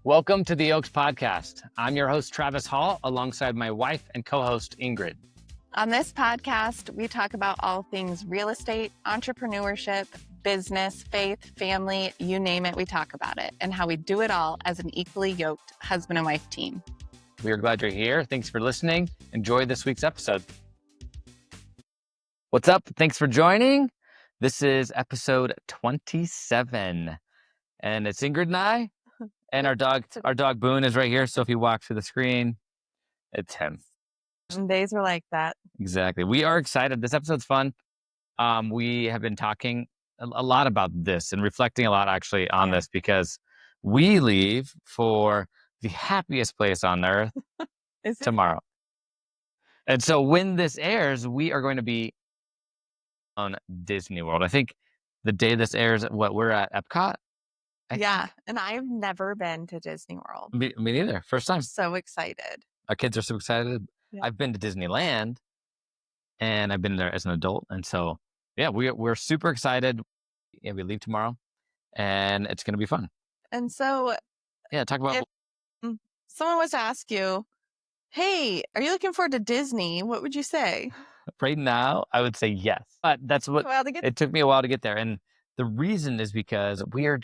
Welcome to the Oaks Podcast. I'm your host, Travis Hall, alongside my wife and co-host, Ingrid. On this podcast, we talk about all things real estate, entrepreneurship, business, faith, family, you name it, we talk about it, and how we do it all as an equally yoked husband and wife team. We are glad you're here. Thanks for listening. Enjoy this week's episode. What's up? Thanks for joining. This is episode 27, and it's Ingrid and I, and our dog Boone is right here. So if you walk through the screen, it's him. Some days were like that. Exactly. We are excited. This episode's fun. We have been talking a lot about this and reflecting a lot actually on this because we leave for the happiest place on earth tomorrow. And so when this airs, we are going to be on Disney World. I think the day this airs, we're at Epcot. And I've never been to Disney World. Me neither. First time. So excited. Our kids are so excited. Yeah. I've been to Disneyland and I've been there as an adult. And so, we're super excited. Yeah, we leave tomorrow and it's going to be fun. And so, talk about. If someone was to ask you, hey, are you looking forward to Disney? What would you say? Right now, I would say yes. But that's what it took me a while to get there. And the reason is because we are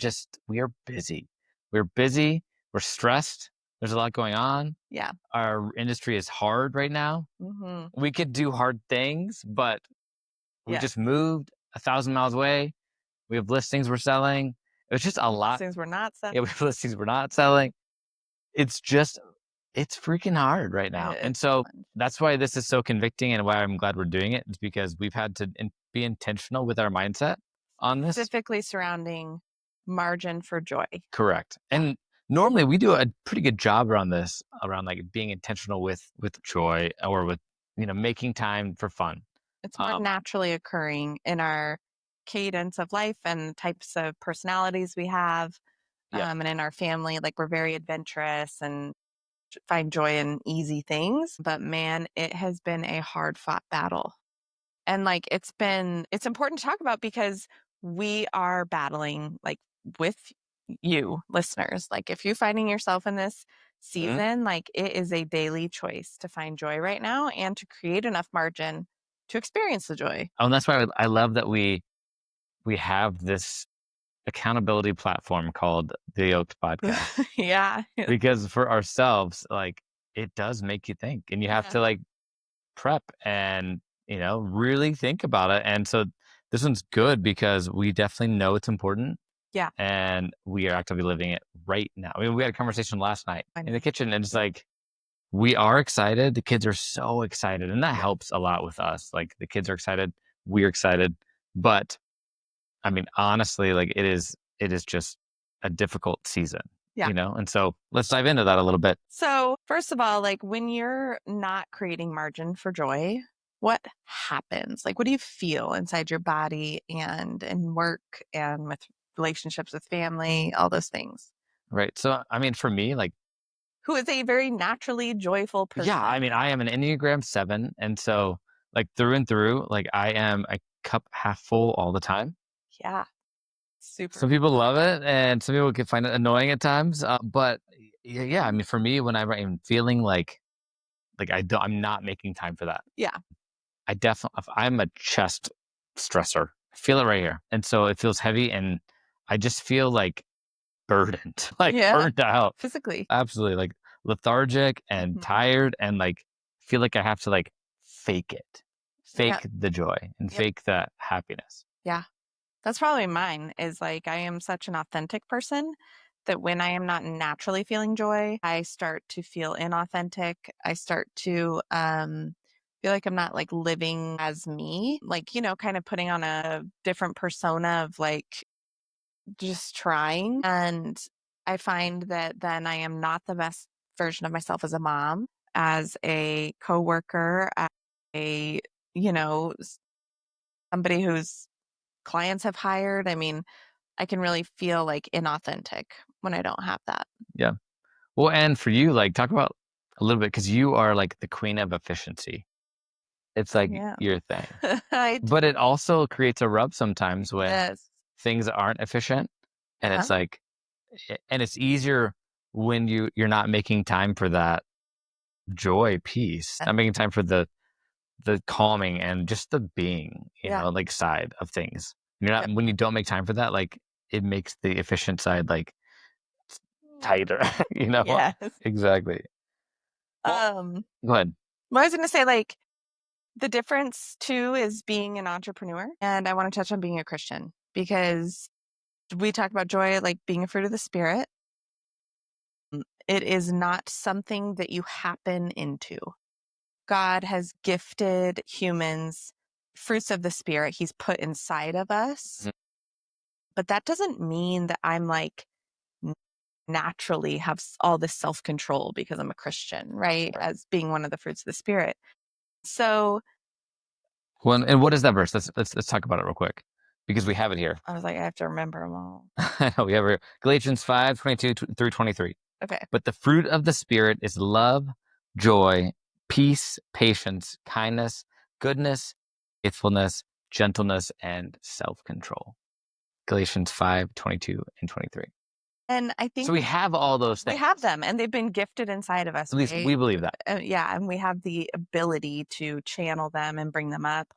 busy. We're busy. We're stressed. There's a lot going on. Yeah. Our industry is hard right now. Mm-hmm. We could do hard things, but we just moved 1,000 miles away. We have listings we're selling. It's just a lot. Listings we're not selling. Yeah, we have listings we're not selling. It's freaking hard right now. And so that's why this is so convicting and why I'm glad we're doing it is because we've had to be intentional with our mindset on this. Specifically surrounding margin for joy. Correct. And normally we do a pretty good job around this, around like being intentional with joy or with, making time for fun. It's more naturally occurring in our cadence of life and types of personalities we have. And in our family, like we're very adventurous and find joy in easy things. But man, it has been a hard fought battle. And like it's important to talk about because we are battling like with you listeners. Like if you're finding yourself in this season, like it is a daily choice to find joy right now and to create enough margin to experience the joy. Oh, and that's why I love that we have this accountability platform called the Oaks Podcast. Yeah. Because for ourselves, like it does make you think and you have to like prep and, really think about it. And so this one's good because we definitely know it's important. Yeah. And we are actively living it right now. I mean, we had a conversation last night in the kitchen and it's like, we are excited. The kids are so excited. And that helps a lot with us. Like the kids are excited. We're excited. But I mean, honestly, like it is just a difficult season, and so let's dive into that a little bit. So first of all, like when you're not creating margin for joy, what happens? Like, what do you feel inside your body and in work and with relationships with family, all those things? Right. So, I mean, for me, like, who is a very naturally joyful person. Yeah. I mean, I am an Enneagram 7. And so like through and through, like I am a cup half full all the time. Yeah. Super. Some people love it and some people can find it annoying at times. But yeah, I mean, for me, whenever I'm feeling like I'm not making time for that. Yeah. I'm a chest stressor. I feel it right here. And so it feels heavy and I just feel like burdened, burnt out. Physically. Absolutely. Like lethargic and tired and like feel like I have to like fake it. Fake the joy and fake the happiness. Yeah. That's probably mine is like I am such an authentic person that when I am not naturally feeling joy, I start to feel inauthentic. I start to feel like I'm not like living as me, like, kind of putting on a different persona of like just trying. And I find that then I am not the best version of myself as a mom, as a coworker, as a, somebody whose clients have hired. I mean, I can really feel like inauthentic when I don't have that. Yeah. Well, and for you, like talk about a little bit because you are like the queen of efficiency. It's like your thing. But it also creates a rub sometimes when things aren't efficient. And it's like, and it's easier when you're not making time for that joy, peace, not making time for the calming and just the being, Yeah. like side of things. You're not Yep. when you don't make time for that, like it makes the efficient side like tighter, you know? Yes. Exactly. Well, Um, go ahead. well, I was gonna say, like, the difference too is being an entrepreneur, and I want to touch on being a Christian because we talk about joy like being a fruit of the spirit. It is not something that you happen into. God has gifted humans fruits of the spirit he's put inside of us, Mhm. but that doesn't mean that I'm like n- naturally have all this self-control because I'm a Christian, right? Right. As being one of the fruits of the spirit. So Well, and what is that verse? Let's talk about it real quick because we have it here. I was like, I have to remember them all. I know we have it. Galatians 5:22 through 23. Okay. But the fruit of the Spirit is love, joy, peace, patience, kindness, goodness, faithfulness, gentleness, and self control. Galatians 5:22 and 23. And I So think we have all those we things. have them and they've been gifted inside of us, At least right? we believe that. Yeah. And we have the ability to channel them and bring them up.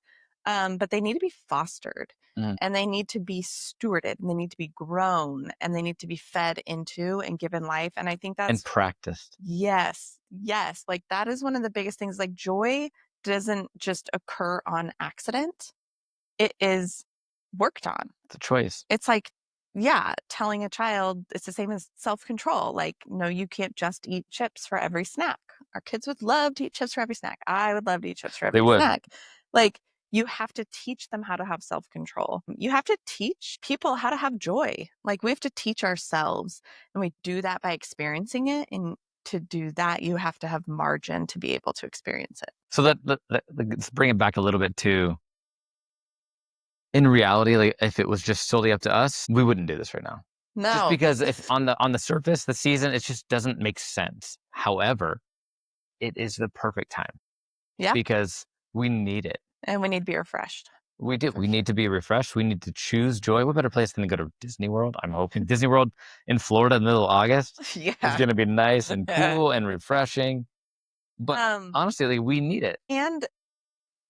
But they need to be fostered Mhm. and they need to be stewarded and they need to be grown and they need to be fed into and given life. And I think And that's, practiced. yes, yes. Like that is one of the biggest things. Like joy doesn't just occur on accident, it is worked on. It's a choice. It's like, yeah, telling a child it's the same as self-control. Like, no, you can't just eat chips for every snack. Our kids would love to eat chips for every snack. I would love to eat chips for They every would. snack. Like, you have to teach them how to have self-control. You have to teach people how to have joy. Like, we have to teach ourselves, and we do that by experiencing it. And to do that, you have to have margin to be able to experience it. So let's bring it back a little bit to in reality, like if it was just solely up to us, we wouldn't do this right now. Just No. because if on the surface, the season, it just doesn't make sense. However, it is the perfect time Yeah. because we need it. And we need to be refreshed. We do. For We sure. need to be refreshed. We need to choose joy. What better place than to go to Disney World? I'm hoping Disney World in Florida in the middle of August is Yeah. going to be nice and cool and refreshing. But Um, honestly, like, we need it. and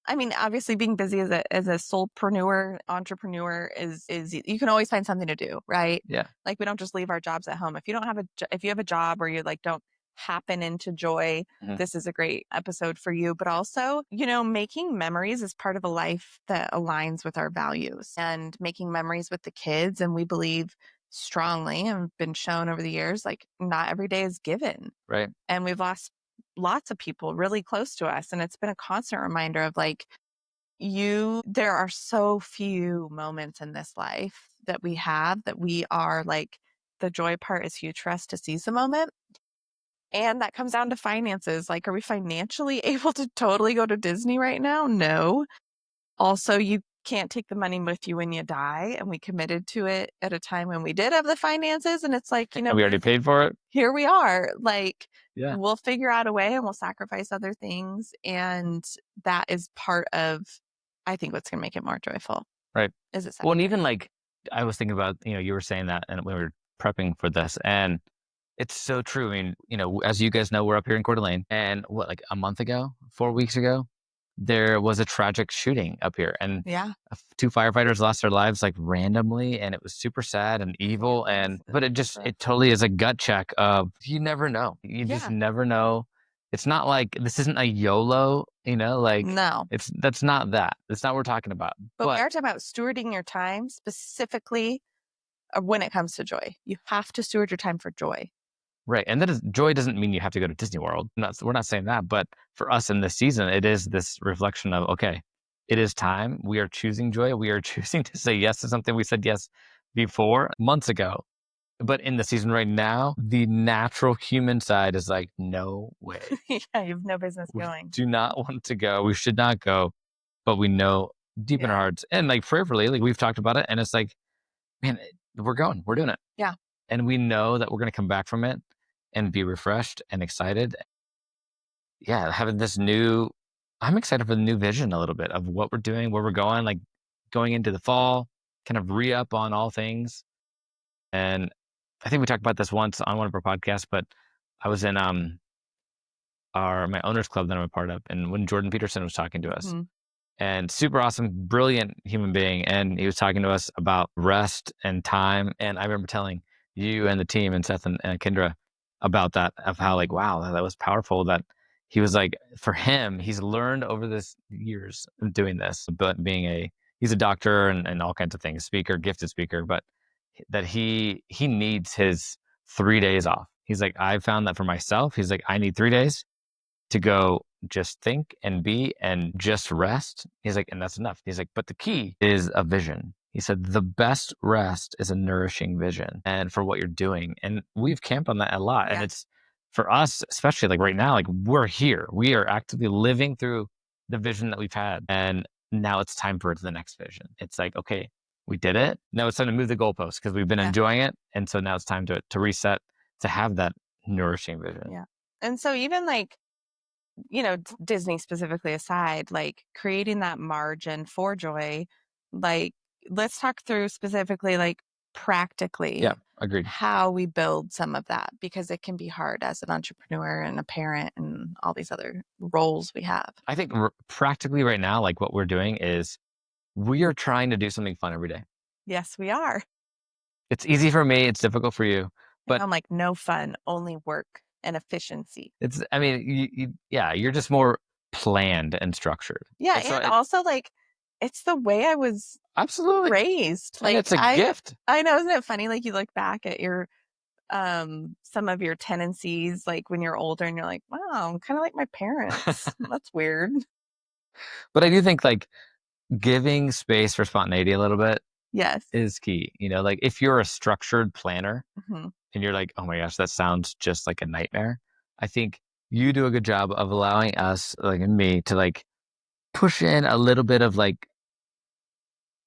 I mean, obviously being busy as a solopreneur, entrepreneur is you can always find something to do, right? Yeah. Like we don't just leave our jobs at home. If you don't have if you have a job where you like don't happen into joy, Mhm. this is a great episode for you. But also, making memories is part of a life that aligns with our values and making memories with the kids. And we believe strongly and been shown over the years, like not every day is given. Right. And we've lost lots of people really close to us. And it's been a constant reminder of like, there are so few moments in this life that we have that we are like, the joy part is huge for us to seize the moment. And that comes down to finances. Like, are we financially able to totally go to Disney right now? No. Also, you can't take the money with you when you die. And we committed to it at a time when we did have the finances. And it's like, And we already paid for it. here we are. Like, Yeah. we'll figure out a way and we'll sacrifice other things. And that is part of, I think, what's going to make it more joyful. Right. Is it? Well, and even like I was thinking about, you were saying that and when we were prepping for this, and it's so true. I mean, as you guys know, we're up here in Coeur d'Alene, and what, like a month ago, 4 weeks ago, there was a tragic shooting up here, and Yeah. two firefighters lost their lives like randomly, and it was super sad and evil. But it totally is a gut check of you never know. You just Yeah. never know. It's not like this isn't a YOLO, like No. that's not that. That's not what we're talking about. But we are talking about stewarding your time specifically when it comes to joy. You have to steward your time for joy. Right. And joy doesn't mean you have to go to Disney World. We're not saying that. But for us in this season, it is this reflection of, okay, it is time. We are choosing joy. We are choosing to say yes to something we said yes before months ago. But in the season right now, the natural human side is like, no way. Yeah, you have no business We going. do not want to go. We should not go. But we know deep in our hearts and like prayerfully, like we've talked about it. And it's like, man, we're going. We're doing it. Yeah. And we know that we're going to come back from it and be refreshed and excited. Yeah, having I'm excited for the new vision a little bit of what we're doing, where we're going, like going into the fall, kind of re up on all things. And I think we talked about this once on one of our podcasts, but I was in my owners club that I'm a part of, and when Jordan Peterson was talking to us, Mhm. and super awesome, brilliant human being, and he was talking to us about rest and time. And I remember telling you and the team and Seth and Kendra about that, of how like, wow, that was powerful. That he was like, for him, he's learned over this years of doing this, but he's a doctor and all kinds of things, speaker, gifted speaker, but that he needs his 3 days off. He's like, I found that for myself. He's like, I need 3 days to go just think and be and just rest. He's like, and that's enough. He's like, but the key is a vision. He said, the best rest is a nourishing vision and for what you're doing. And we've camped on that a lot. And Yeah. it's for us, especially like right now, like we're here. We are actively living through the vision that we've had. And now it's time for the next vision. It's like, okay, we did it. Now it's time to move the goalposts because we've been Yeah. enjoying it. And so now it's time to reset, to have that nourishing vision. Yeah. And so even like, Disney specifically aside, like creating that margin for joy, like let's talk through specifically, like practically, Yeah, agreed. how we build some of that, because it can be hard as an entrepreneur and a parent and all these other roles we have. I think practically right now, like what we're doing is we are trying to do something fun every day. Yes, we are. It's easy for me, it's difficult for you, but I'm like, no fun, only work and efficiency. I mean, yeah, you're just more planned and structured. Yeah. And so And also, like, it's the way I was absolutely. raised. And Like, it's a gift. I know, isn't it funny? Like, you look back at your some of your tendencies like when you're older and you're like, wow, I'm kind of like my parents. That's weird. But I do think like giving space for spontaneity a little bit Yes. is key. Like if you're a structured planner Hmm. and you're like, oh my gosh, that sounds just like a nightmare. I think you do a good job of allowing us, like and me, to like push in a little bit of like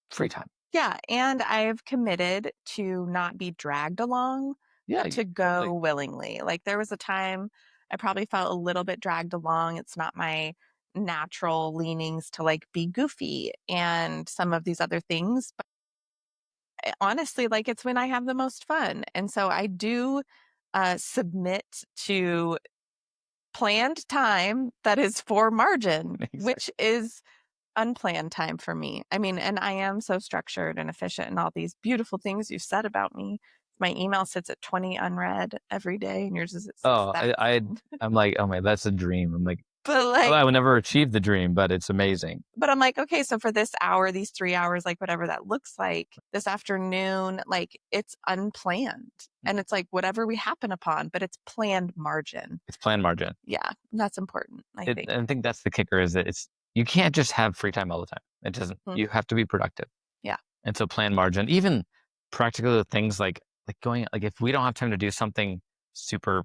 free time. Yeah. And I've committed to not be dragged along, Yeah, but to go totally. willingly. Like there was a time I probably felt a little bit dragged along. It's not my natural leanings to like be goofy and some of these other things. But honestly, like it's when I have the most fun. And so I do submit to planned time that is for margin, Exactly. which is unplanned time for me. I mean, and I am so structured and efficient and all these beautiful things you've said about me. My email sits at 20 unread every day, and yours is at Oh, 6,000. I'm like, oh my, that's a dream. I'm like, But oh, I like, would never achieve the dream, but it's amazing. but I'm like, okay, so for this hour, these 3 hours, like whatever that looks like this afternoon, like it's unplanned. And it's like whatever we happen upon, but it's planned margin. It's planned margin. Yeah, that's important, I think. And I think that's the kicker is that you can't just have free time all the time. It doesn't. Mhm. You have to be productive. Yeah. And so planned margin, even practical things like going like if we don't have time to do something super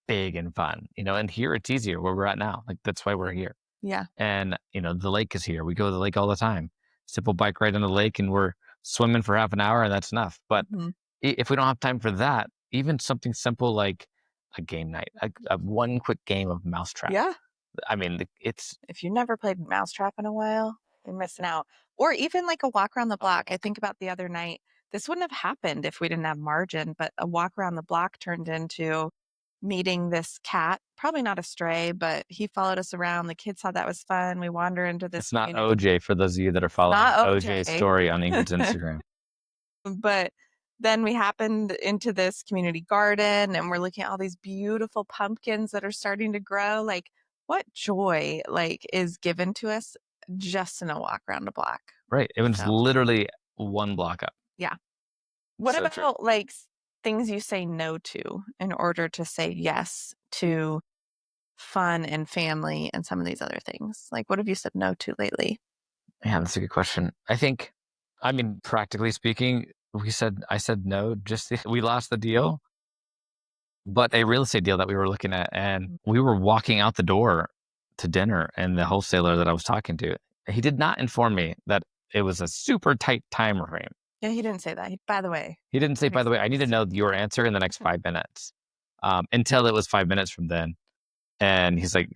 big and fun, and here it's easier where we're at now. Like that's why we're here. Yeah. And the lake is here. We go to the lake all the time. Simple bike ride on the lake and we're swimming for half an hour and that's enough. But Mhm. if we don't have time for that, even something simple like a game night, a one quick game of mousetrap. Yeah. I mean, it's If you never played Mousetrap in a while, you're missing out. Or even like a walk around the block. I think about the other night, this wouldn't have happened if we didn't have margin, but a walk around the block turned into meeting this cat, probably not a stray, but he followed us around. The kids thought that was fun. We wander into this it's not community. OJ for those of you that are following Not OJ's OJ. story on Ingrid's Instagram. But then we happened into this community garden and we're looking at all these beautiful pumpkins that are starting to grow. Like what joy like is given to us just in a walk around a block. Right. It was So literally one block up. yeah. What So true. about like things you say no to in order to say yes to fun and family and some of these other things? Like what have you said no to lately? Yeah, that's a good question. I mean, practically speaking, I said no, we lost the deal, but a real estate deal that we were looking at, and we were walking out the door to dinner, and the wholesaler that I was talking to, he did not inform me that it was a super tight time frame. Yeah, he didn't say that. By the way, He didn't say, by makes the way, I need to sense. know your answer in the next 5 minutes. Until it was 5 minutes from then. And he's like,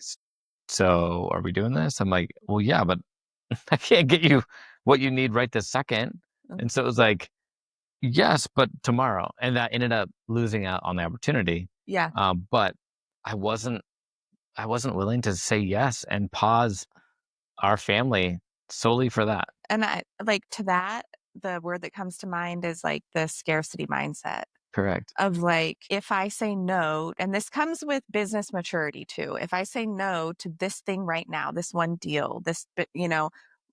so are we doing this? I'm like, well, yeah, but I can't get you what you need right this second. Mm. And so it was like, yes, but tomorrow. And that ended up losing out on the opportunity. Yeah. But I wasn't willing to say yes and pause our family solely for that. And I like to that, the word that comes to mind is like the scarcity mindset Correct. of like, if I say no, and this comes with business maturity too. If I say no to this thing right now, this one deal,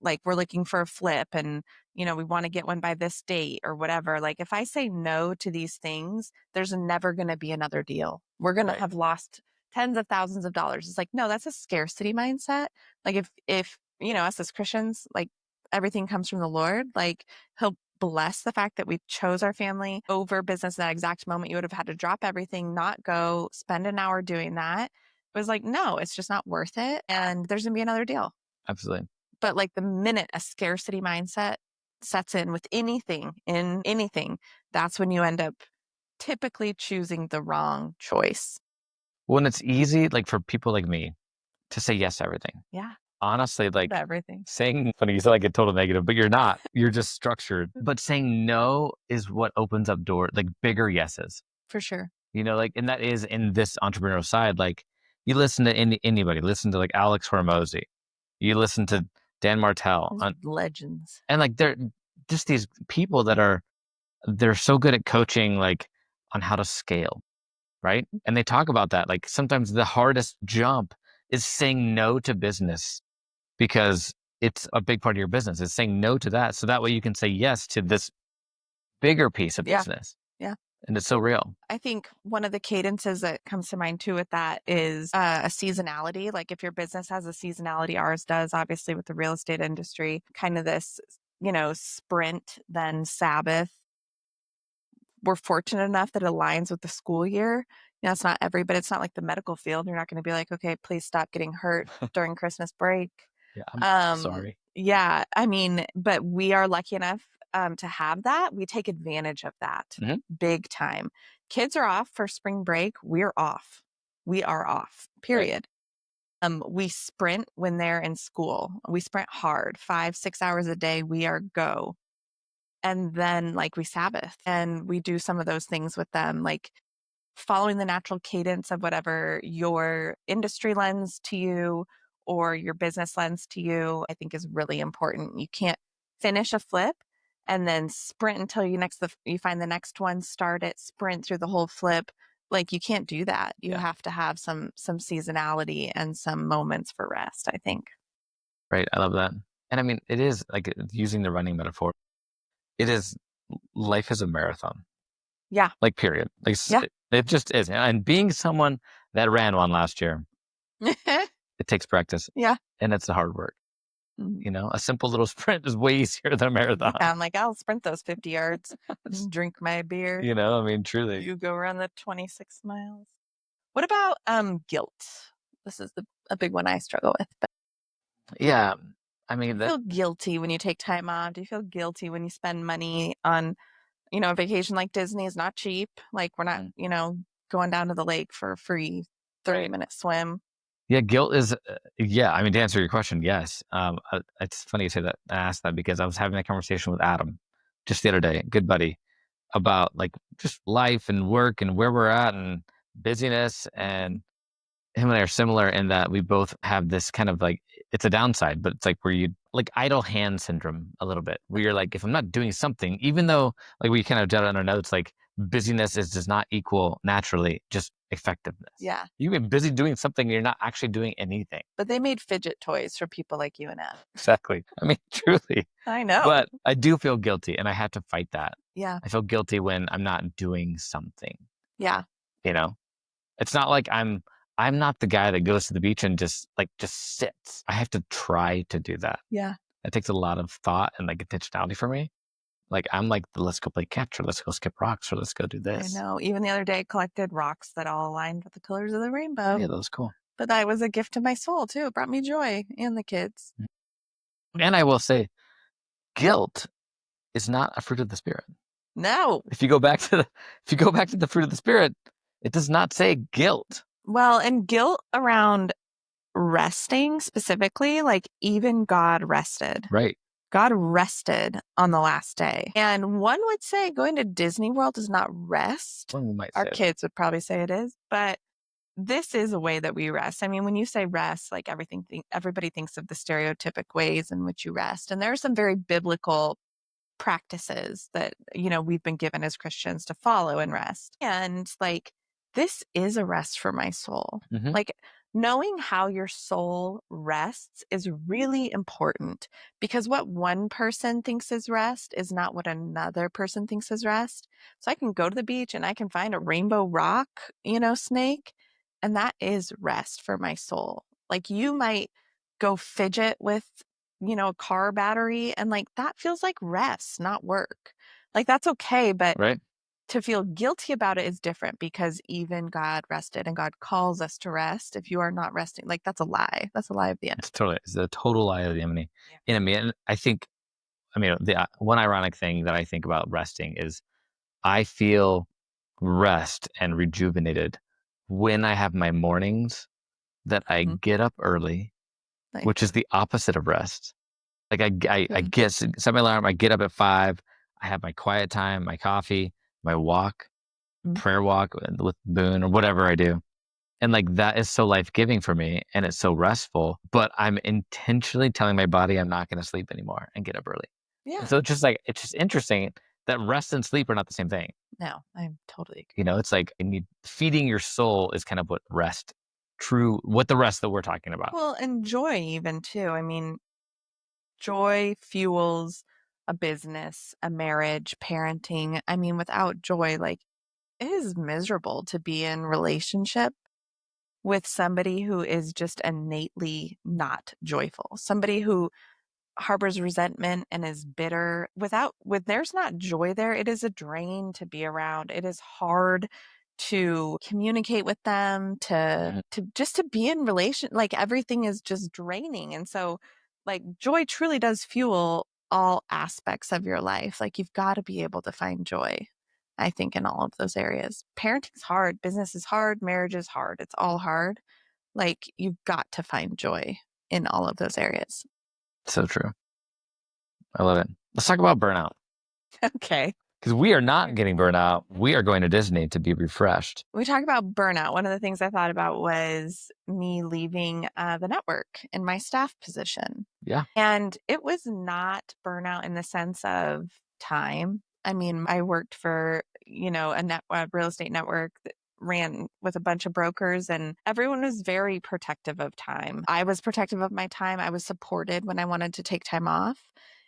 like we're looking for a flip and, we want to get one by this date or whatever. Like if I say no to these things, there's never going to be another deal. We're going to Right. have lost tens of thousands of dollars. It's like, no, that's a scarcity mindset. Like if, us as Christians, like everything comes from the Lord, like he'll bless the fact that we chose our family over business in that exact moment. You would have had to drop everything, not go, spend an hour doing that. It was like, no, it's just not worth it. And there's going to be another deal. Absolutely. But like the minute a scarcity mindset sets in with anything, that's when you end up typically choosing the wrong choice. When it's easy, like for people like me, to say yes to everything. Yeah. Honestly, like Everything. saying, funny, you said like a total negative, but you're not. You're just structured. But saying no is what opens up door, like bigger yeses. For sure. Like, and that is in this entrepreneurial side. Like, you listen to anybody, listen to like Alex Hormozy, you listen to Dan Martell, Legends. and like they're just these people that they're so good at coaching, like on how to scale, right? And they talk about that. Like sometimes the hardest jump is saying no to business because it's a big part of your business. It's saying no to that. So that way you can say yes to this bigger piece of Yeah. business. Yeah. And it's so real. I think one of the cadences that comes to mind too with that is a seasonality. Like if your business has a seasonality, ours does, obviously, with the real estate industry, kind of this, sprint, then Sabbath. We're fortunate enough that it aligns with the school year. It's not but it's not like the medical field. You're not going to be like, okay, please stop getting hurt during Christmas break. Yeah, I'm sorry. Yeah, I mean, but we are lucky enough to have that. We take advantage of that big time. Kids are off for spring break. We're off. We are off, period. Right. We sprint when they're in school. We sprint hard, 5-6 hours a day. We are go. And then like we Sabbath and we do some of those things with them, like following the natural cadence of whatever your industry lends to you or your business lends to you, I think is really important. You can't finish a flip and then sprint until you find the next one, start it, sprint through the whole flip. Like you can't do that. You have to have some seasonality and some moments for rest, I think. Right. I love that. And I mean, it is like using the running metaphor. It is, life is a marathon. Yeah. Like, period. Like, it just is. And being someone that ran one last year, it takes practice. Yeah. And it's the hard work. A simple little sprint is way easier than a marathon. Yeah, I'm like, I'll sprint those 50 yards, just drink my beer. I mean, truly. You go run the 26 miles. What about guilt? This is a big one I struggle with. But yeah, I mean, do you feel guilty when you take time off? Do you feel guilty when you spend money on, a vacation like Disney is not cheap? Like we're not, going down to the lake for a free 30-minute swim. Yeah, guilt is, I mean, to answer your question, yes. It's funny you say that. I asked that because I was having a conversation with Adam just the other day, good buddy, about like just life and work and where we're at and busyness. And him and I are similar in that we both have this kind of like, it's a downside, but it's like where you like idle hand syndrome a little bit, where you're like, if I'm not doing something, even though like we kind of did it on our notes, like busyness does not equal naturally just effectiveness. Yeah. You've been busy doing something, you're not actually doing anything. But they made fidget toys for people like you and Ed. Exactly. I mean, truly. I know. But I do feel guilty and I have to fight that. Yeah. I feel guilty when I'm not doing something. Yeah. It's not like I'm not the guy that goes to the beach and just sits. I have to try to do that. Yeah. It takes a lot of thought and like intentionality for me. Like I'm like, let's go play catch or let's go skip rocks or let's go do this. I know. Even the other day I collected rocks that all aligned with the colors of the rainbow. Yeah, that was cool. But that was a gift to my soul too. It brought me joy and the kids. And I will say, guilt is not a fruit of the spirit. No. If you go back to the fruit of the spirit, it does not say guilt. Well, and guilt around resting specifically, like even God rested. Right. God rested on the last day. And one would say going to Disney World is not rest. One might Our say that. kids would probably say it is, but this is a way that we rest. I mean, when you say rest, like everybody thinks of the stereotypic ways in which you rest. And there are some very biblical practices that, we've been given as Christians to follow and rest. And like, this is a rest for my soul. Mhm. Like, knowing how your soul rests is really important, because what one person thinks is rest is not what another person thinks is rest. So I can go to the beach and I can find a rainbow rock, snake, and that is rest for my soul. Like, you might go fidget with a car battery, and like that feels like rest, not work. Like, that's okay, but Right? to feel guilty about it is different, because even God rested and God calls us to rest. If you are not resting, like, that's a lie. That's a lie of the enemy. It's a total lie of the enemy. And I think, the one ironic thing that I think about resting is I feel rest and rejuvenated when I have my mornings that I Mhm. get up early, Like, which is the opposite of rest. Like I good. get set my alarm. I get up at 5. I have my quiet time, my coffee, my walk, Mhm. prayer walk with Boone or whatever I do. And like that is so life-giving for me and it's so restful, but I'm intentionally telling my body I'm not going to sleep anymore and get up early. Yeah. And so it's just interesting that rest and sleep are not the same thing. No, I totally agree. It's like feeding your soul is kind of what the rest that we're talking about. Well, and joy even too. I mean, joy fuels a business, a marriage, parenting. I mean, without joy, like, it is miserable to be in relationship with somebody who is just innately not joyful, somebody who harbors resentment and is bitter. With there's not joy there, it is a drain to be around. It is hard to communicate with them, Mhm. to be in relation. Like, everything is just draining. And so, like, joy truly does fuel all aspects of your life. Like, you've got to be able to find joy, I think, in all of those areas. Parenting's hard, business is hard, marriage is hard. It's all hard. Like, you've got to find joy in all of those areas. So true. I love it. Let's talk about burnout. Okay. Because we are not getting burnout. We are going to Disney to be refreshed. We talk about burnout. One of the things I thought about was me leaving the network in my staff position. Yeah. And it was not burnout in the sense of time. I mean, I worked for, a real estate network that ran with a bunch of brokers, and everyone was very protective of time. I was protective of my time. I was supported when I wanted to take time off.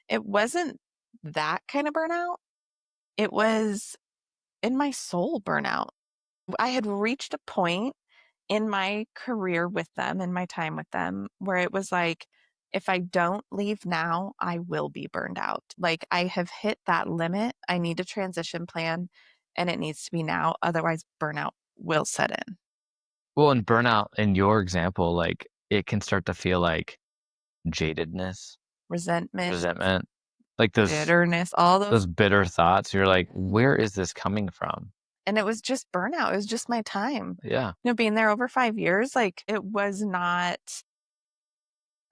It wasn't that kind of burnout. It was in my soul burnout. I had reached a point in my career with them, in my time with them, where it was like, if I don't leave now, I will be burned out. Like, I have hit that limit. I need a transition plan, and it needs to be now. Otherwise, burnout will set in. Well, and burnout in your example, like it can start to feel like jadedness, Resentment, resentment, like bitterness, all those. those bitter thoughts. You're like, where is this coming from? And it was just burnout. It was just my time. Yeah. Being there over 5 years, like, it was not,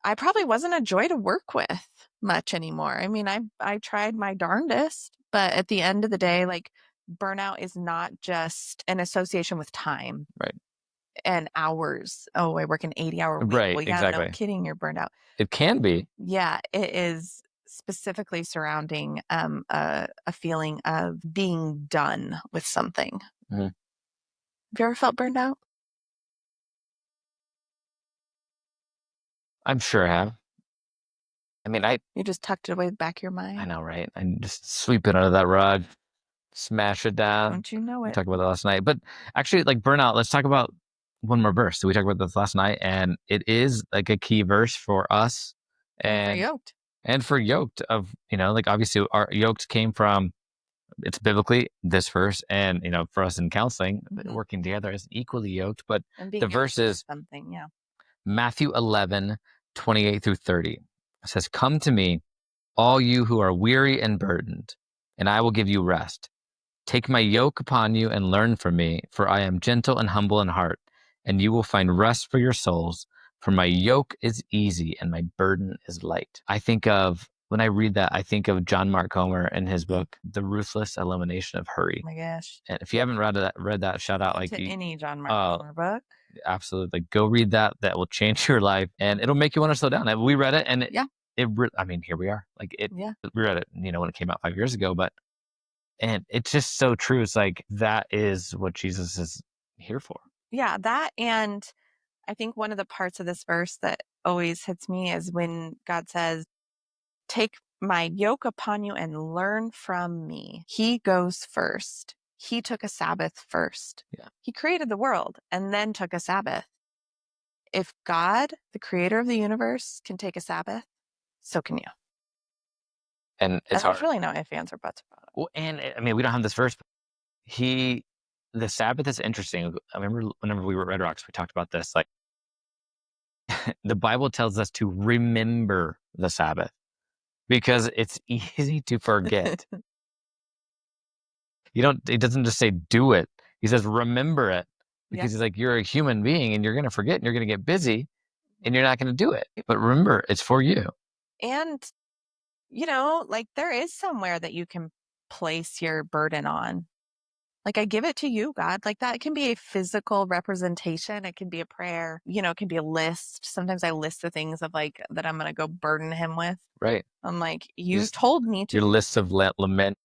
I probably wasn't a joy to work with much anymore. I mean, I tried my darndest, but at the end of the day, like, burnout is not just an association with time Right. and hours. Oh, I work an 80-hour week. Right. Well, yeah, no Exactly. kidding, you're burned out. It can be. Yeah, it is specifically surrounding a feeling of being done with something. Mhm. Have you ever felt burned out? I'm sure I have. I mean, You just tucked it away in the back of your I mind? know, right? I just sweep it under that rug, smash it down. Don't you know We it? talked about that last night. But actually, like burnout, let's talk about one more verse. So we talked about this last night, and it is like a key verse for us And for and yoked. for yoked of, like obviously our yoked came from it's biblically this verse, and for us in counseling, Mhm. working together is equally yoked. But And being the yoked verse to is something, yeah. Matthew 11:28 through 30. It says, "Come to me, all you who are weary and burdened, and I will give you rest. Take my yoke upon you and learn from me, for I am gentle and humble in heart, and you will find rest for your souls. For my yoke is easy and my burden is light." I think of when I read that, I think of John Mark Comer in his book, The Ruthless Elimination of Hurry. Oh my gosh. And if you haven't read that, shout out. Like, To any John Mark uh, Comer book. absolutely, like, go read that. That will change your life, and it'll make you want to slow down. And we read it, and Yeah. I mean, here we are. Like it, Yeah. we read it, when it came out 5 years ago, and it's just so true. It's like that is what Jesus is here for. Yeah, that, and I think one of the parts of this verse that always hits me is when God says, "Take my yoke upon you and learn from me." He goes first. He took a Sabbath first. Yeah. He created the world and then took a Sabbath. If God, the creator of the universe, can take a Sabbath, so can you. And And it's there's hard. really no ifs, ands, or buts about it. Well, and I mean, we don't have this verse. But the Sabbath is interesting. I remember whenever we were at Red Rocks, we talked about this. Like, the Bible tells us to remember the Sabbath because it's easy to forget. It doesn't just say do it. He says remember it because he's like, you're a human being and you're going to forget and you're going to get busy and you're not going to do it. But remember, it's for you. And, like there is somewhere that you can place your burden on. Like, I give it to you, God. Like, that can be a physical representation. It can be a prayer. It can be a list. Sometimes I list the things of like that I'm going to go burden him with. Right. I'm like, you told me to. Your list of lament.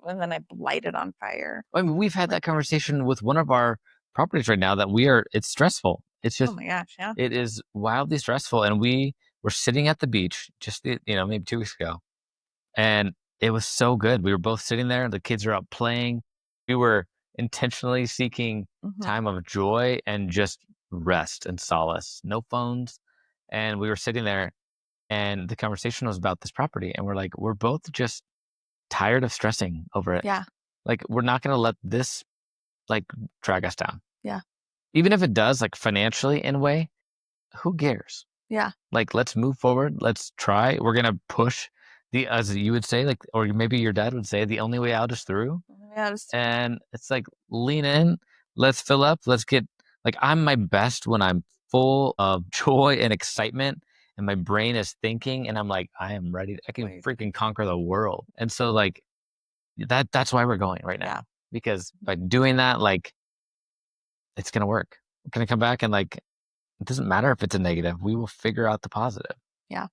And then I light it on fire. I mean, we've had that conversation with one of our properties right now that it's stressful. It's just, oh my gosh, yeah. It is wildly stressful. And we were sitting at the beach just, maybe 2 weeks ago. And it was so good. We were both sitting there. The kids are out playing. We were intentionally seeking time of joy and just rest and solace. No phones. And we were sitting there and the conversation was about this property. And we're like, we're both just tired of stressing over it. Yeah. Like, we're not going to let this like drag us down. Yeah. Even if it does, like financially in a way, who cares? Yeah. Like, let's move forward. Let's try. We're going to push as you would say, like, or maybe your dad would say, the only way out is through. Yeah. And it's like, lean in, let's fill up, let's get, like, I'm my best when I'm full of joy and excitement and my brain is thinking and I'm like, I am ready. I can freaking conquer the world. And so like that's why we're going right now. Yeah. Because by doing that, like, it's going to work. We're going to come back and like, it doesn't matter if it's a negative. We will figure out the positive. Yeah.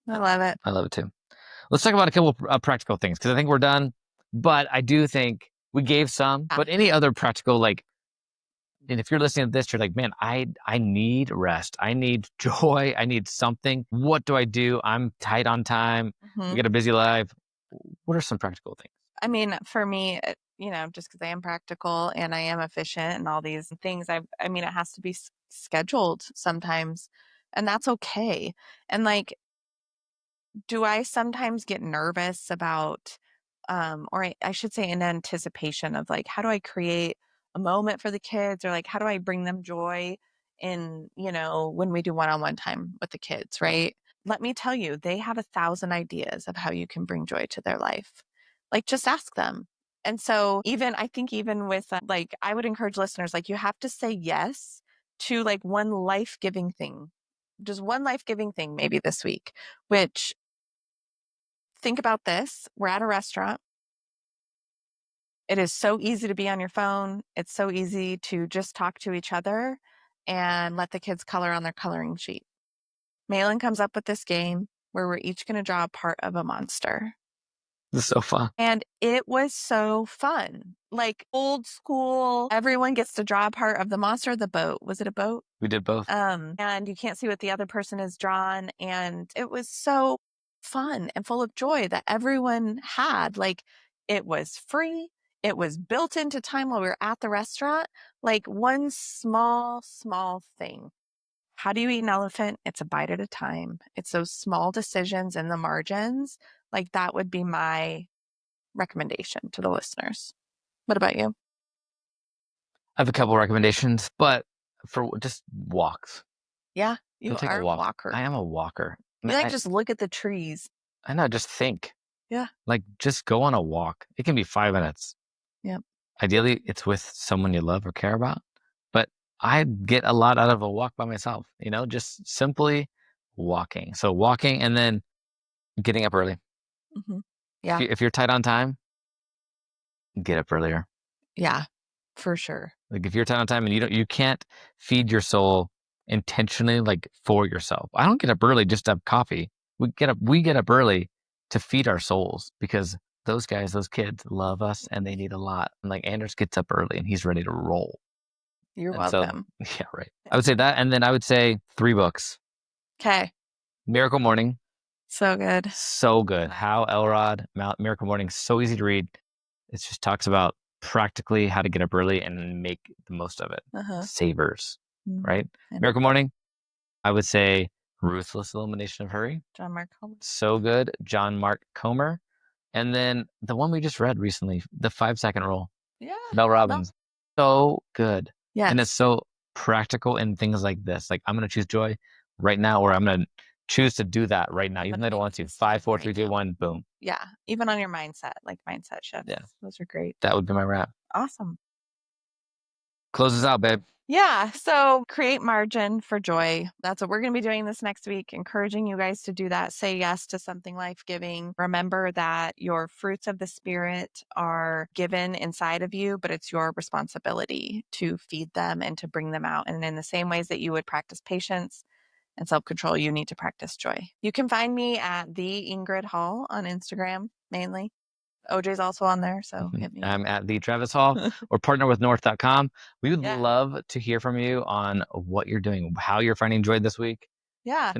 I love it. I love it too. Let's talk about a couple of practical things because I think we're done. But I do think we gave some. But any other practical, like, and if you're listening to this, you're like, man, I need rest. I need joy. I need something. What do I do? I'm tight on time. We got a busy life. What are some practical things? I mean, for me, just because I am practical and I am efficient and all these things, I mean, it has to be scheduled sometimes, and that's okay. And like, do I sometimes get nervous about, or I should say in anticipation of like, how do I create a moment for the kids, or like, how do I bring them joy in, when we do one-on-one time with the kids, right? Let me tell you, they have 1,000 ideas of how you can bring joy to their life. Like, just ask them. And so I think even with like, I would encourage listeners, like, you have to say yes to like one life-giving thing, just one life-giving thing maybe this week, which, think about this. We're at a restaurant. It is so easy to be on your phone. It's so easy to just talk to each other and let the kids color on their coloring sheet. Malin comes up with this game where we're each going to draw a part of a monster. This is so fun. And it was so fun. Like old school, everyone gets to draw a part of the monster of the boat. Was it a boat? We did both. And you can't see what the other person has drawn. And it was so fun and full of joy that everyone had. Like, it was free. It was built into time while we were at the restaurant. Like, one small, small thing. How do you eat an elephant? It's a bite at a time. It's those small decisions in the margins. Like, that would be my recommendation to the listeners. What about you? I have a couple recommendations, but for just walks. Yeah, you Go take are a walk. walker. I am a walker. You like just look at the trees. I know, just think. Yeah. Like, just go on a walk. It can be 5 minutes. Yep. Ideally, it's with someone you love or care about. But I get a lot out of a walk by myself, just simply walking. So walking, and then Getting up early. Mm-hmm. Yeah. If you're tight on time, get up earlier. Yeah, for sure. Like if you're tight on time and you can't feed your soul intentionally, like for yourself. I don't get up early just to have coffee. We get up early to feed our souls because those kids love us and they need a lot. And like Anders gets up early and he's ready to roll. You're And welcome. So, yeah, right. I would say that. And then I would say 3 books. Okay. Miracle Morning. So good. So good. How Elrod, Miracle Morning, so easy to read. It just talks about practically how to get up early and make the most of it. Savers, right? Miracle Morning, I would say Ruthless Elimination of Hurry. John Mark Comer. So good. John Mark Comer. And then the one we just read recently, The 5-Second Rule. Yeah. Mel Robbins. So good. Yeah. And it's so practical in things like this. Like, I'm going to choose joy right now, or I'm going to choose to do that right now, even though I don't want to. 5, 4, 3, 2, 1, boom. Yeah. Even on your mindset, like mindset shifts. Yeah. Those are great. That would be my wrap. Awesome. Close us out, babe. Yeah. So create margin for joy. That's what we're going to be doing this next week, encouraging you guys to do that. Say yes to something life-giving. Remember that your fruits of the Spirit are given inside of you, but it's your responsibility to feed them and to bring them out. And in the same ways that you would practice patience and self-control, you need to practice joy. You can find me at the Ingrid Hall on Instagram, mainly. OJ's also on there, so hit me. I'm at the Travis Hall or partnerwithnorth.com. We would love to hear from you on what you're doing, how you're finding joy this week. Yeah.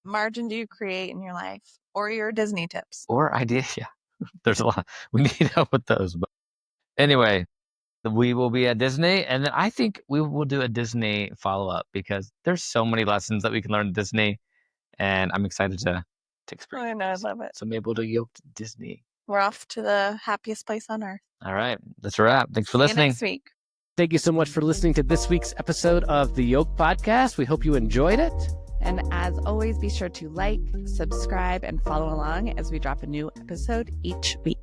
Margin do you create in your life, or your Disney tips, or ideas? Yeah, there's a lot. We need help with those. But anyway, we will be at Disney, and then I think we will do a Disney follow-up because there's so many lessons that we can learn at Disney, and I'm excited to experience. I know, I love it. So maybe we'll do Yoked Disney. We're off to the happiest place on earth. All right, that's a wrap. Thanks for listening. Next week. Thank you so much for listening to this week's episode of the Yoke Podcast. We hope you enjoyed it. And as always, be sure to like, subscribe, and follow along as we drop a new episode each week.